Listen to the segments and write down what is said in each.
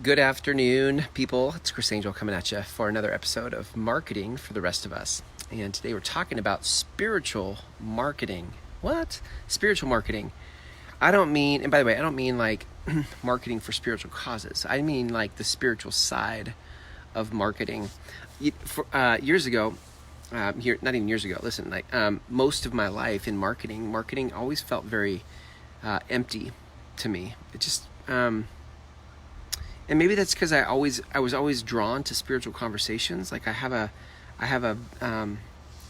Good afternoon, people. It's Chris Angel coming at you for another episode of Marketing for the Rest of Us. And today we're talking about spiritual marketing. What? Spiritual marketing. I don't mean, and by the way, I don't mean like marketing for spiritual causes. I mean like the spiritual side of marketing. Years ago, not even years ago, listen, most of my life in marketing always felt very empty to me. It just, and maybe that's because I was always drawn to spiritual conversations. Like I have a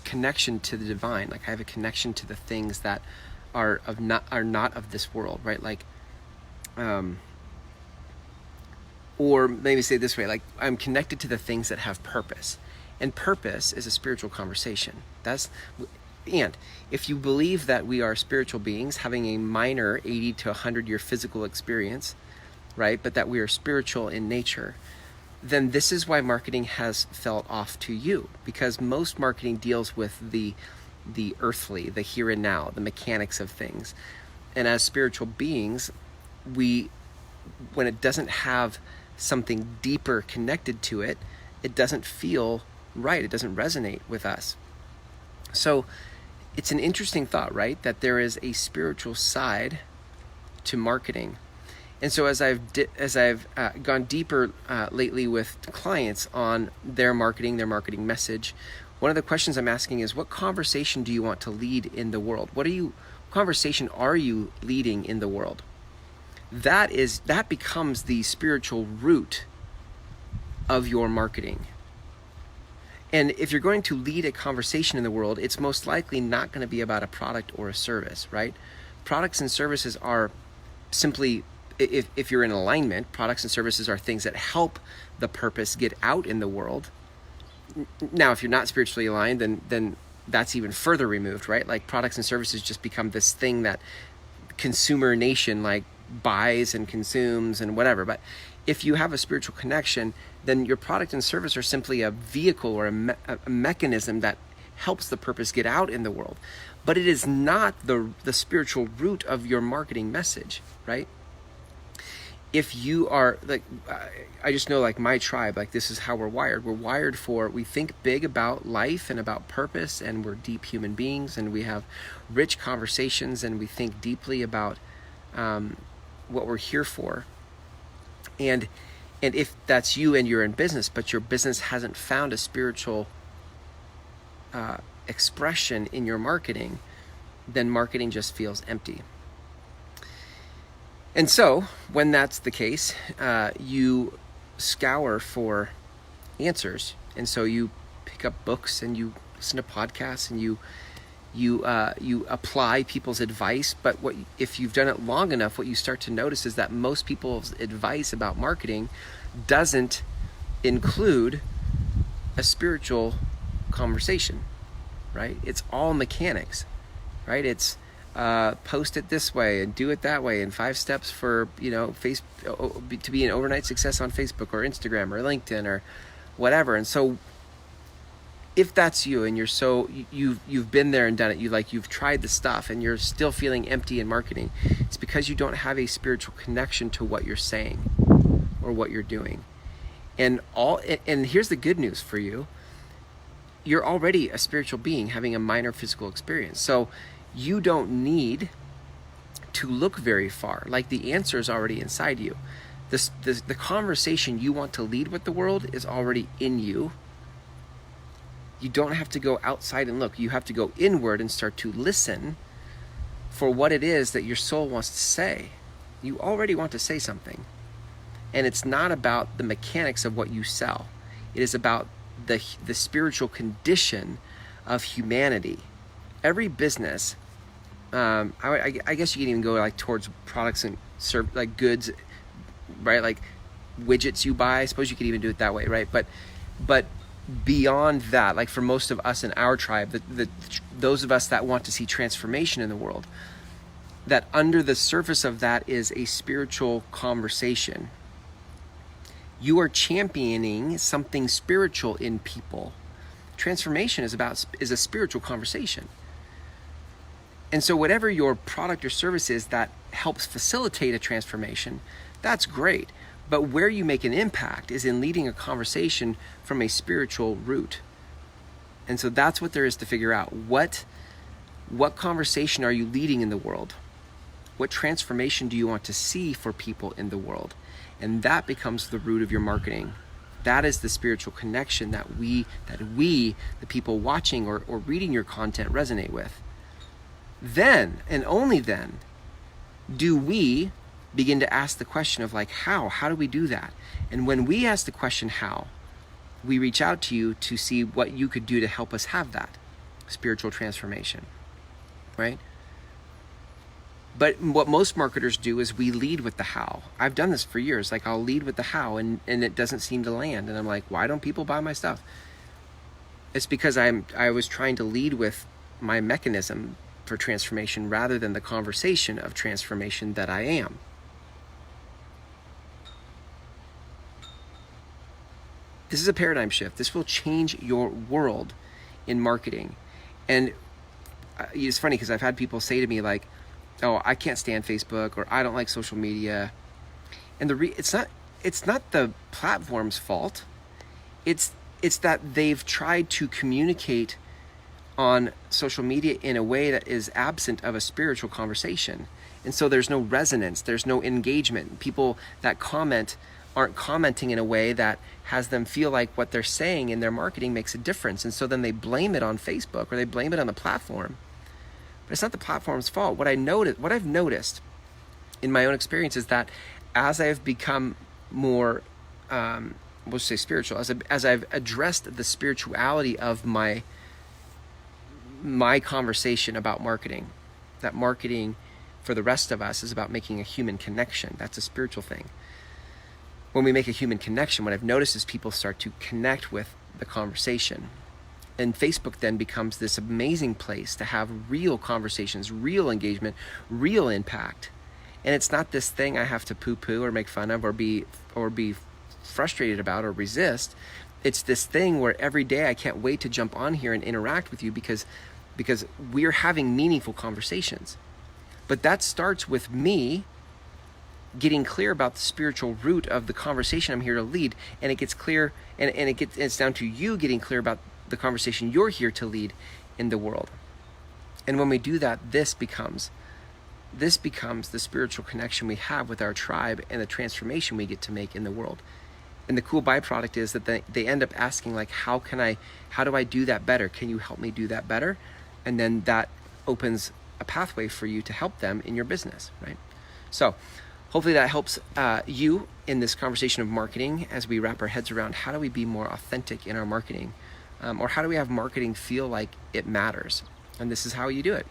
connection to the divine. Like I have a connection to the things that are not of this world, right? Like, or maybe say it this way, like I'm connected to the things that have purpose, and purpose is a spiritual conversation. And if you believe that we are spiritual beings having a minor 80 to 100 year physical experience, right, but that we are spiritual in nature, then this is why marketing has felt off to you, because most marketing deals with the earthly, the here and now, the mechanics of things. And as spiritual beings, when it doesn't have something deeper connected to it, it doesn't feel right. It doesn't resonate with us. So it's an interesting thought, right? That there is a spiritual side to marketing. And so as I've gone deeper lately with clients on their marketing message, one of the questions I'm asking is, what conversation do you want to lead in the world? What conversation are you leading in the world? That becomes the spiritual root of your marketing. And if you're going to lead a conversation in the world, it's most likely not going to be about a product or a service, right? Products and services are simply, if you're in alignment, products and services are things that help the purpose get out in the world. Now, if you're not spiritually aligned, then that's even further removed, right? Like products and services just become this thing that consumer nation like buys and consumes and whatever. But if you have a spiritual connection, then your product and service are simply a vehicle or a mechanism that helps the purpose get out in the world. But it is not the spiritual root of your marketing message, right? If you are like, I just know like my tribe, like this is how we're wired. We're wired we think big about life and about purpose, and we're deep human beings, and we have rich conversations, and we think deeply about what we're here for. And if that's you and you're in business, but your business hasn't found a spiritual expression in your marketing, then marketing just feels empty. And so when that's the case, you scour for answers. And so you pick up books and you listen to podcasts and you apply people's advice. But if you've done it long enough, what you start to notice is that most people's advice about marketing doesn't include a spiritual conversation, right? It's all mechanics, right? It's post it this way and do it that way, and 5 steps for to be an overnight success on Facebook or Instagram or LinkedIn or whatever. And so if that's you and you've been there and done it, you've tried the stuff and you're still feeling empty in marketing, it's because you don't have a spiritual connection to what you're saying or what you're doing. And here's the good news for you. You're already a spiritual being having a minor physical experience. So you don't need to look very far. Like the answer is already inside you. The conversation you want to lead with the world is already in you. You don't have to go outside and look. You have to go inward and start to listen for what it is that your soul wants to say. You already want to say something. And it's not about the mechanics of what you sell. It is about the spiritual condition of humanity. Every business, I guess you can even go like towards products and like goods, right? Like widgets you buy. I suppose you could even do it that way, right? But beyond that, like for most of us in our tribe, those of us that want to see transformation in the world, that under the surface of that is a spiritual conversation. You are championing something spiritual in people. Transformation is a spiritual conversation. And so whatever your product or service is that helps facilitate a transformation, that's great. But where you make an impact is in leading a conversation from a spiritual root. And so that's what there is to figure out. What conversation are you leading in the world? What transformation do you want to see for people in the world? And that becomes the root of your marketing. That is the spiritual connection that we, the people watching or reading your content, resonate with. Then, and only then, do we begin to ask the question of like, how? How do we do that? And when we ask the question how, we reach out to you to see what you could do to help us have that spiritual transformation, right? But what most marketers do is we lead with the how. I've done this for years. Like, I'll lead with the how and it doesn't seem to land. And I'm like, why don't people buy my stuff? It's because I was trying to lead with my mechanism for transformation rather than the conversation of transformation that I am. This is a paradigm shift. This will change your world in marketing. And it's funny because I've had people say to me like, oh, I can't stand Facebook, or I don't like social media. And it's not the platform's fault. It's that they've tried to communicate on social media in a way that is absent of a spiritual conversation. And so there's no resonance, there's no engagement. People that comment aren't commenting in a way that has them feel like what they're saying in their marketing makes a difference. And so then they blame it on Facebook or they blame it on the platform. But it's not the platform's fault. What I've noticed in my own experience is that as I've become more, we'll say spiritual, as I've addressed the spirituality of my conversation about marketing, that marketing for the rest of us is about making a human connection. That's a spiritual thing. When we make a human connection, what I've noticed is people start to connect with the conversation. And Facebook then becomes this amazing place to have real conversations, real engagement, real impact. And it's not this thing I have to poo-poo or make fun of or be frustrated about or resist. It's this thing where every day I can't wait to jump on here and interact with you because we're having meaningful conversations. But that starts with me getting clear about the spiritual root of the conversation I'm here to lead, and it gets clear, and it's down to you getting clear about the conversation you're here to lead in the world. And when we do that, this becomes the spiritual connection we have with our tribe and the transformation we get to make in the world. And the cool byproduct is that they end up asking like, how do I do that better? Can you help me do that better? And then that opens a pathway for you to help them in your business, right? So hopefully that helps you in this conversation of marketing as we wrap our heads around how do we be more authentic in our marketing, or how do we have marketing feel like it matters? And this is how you do it.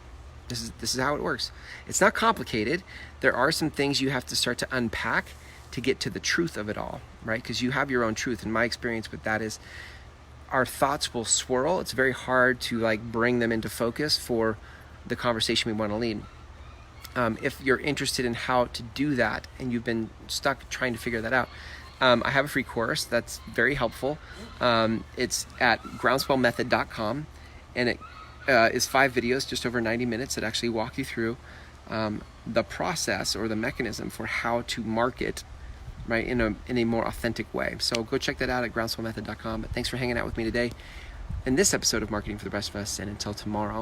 This is how it works. It's not complicated. There are some things you have to start to unpack to get to the truth of it all, right? Because you have your own truth. And my experience with that is our thoughts will swirl. It's very hard to like bring them into focus for the conversation we want to lead. If you're interested in how to do that and you've been stuck trying to figure that out, I have a free course that's very helpful. It's at groundswellmethod.com, and it is 5 videos, just over 90 minutes, that actually walk you through the process or the mechanism for how to market, right, in a more authentic way. So go check that out at groundswellmethod.com. But thanks for hanging out with me today in this episode of Marketing for the Rest of Us, and until tomorrow.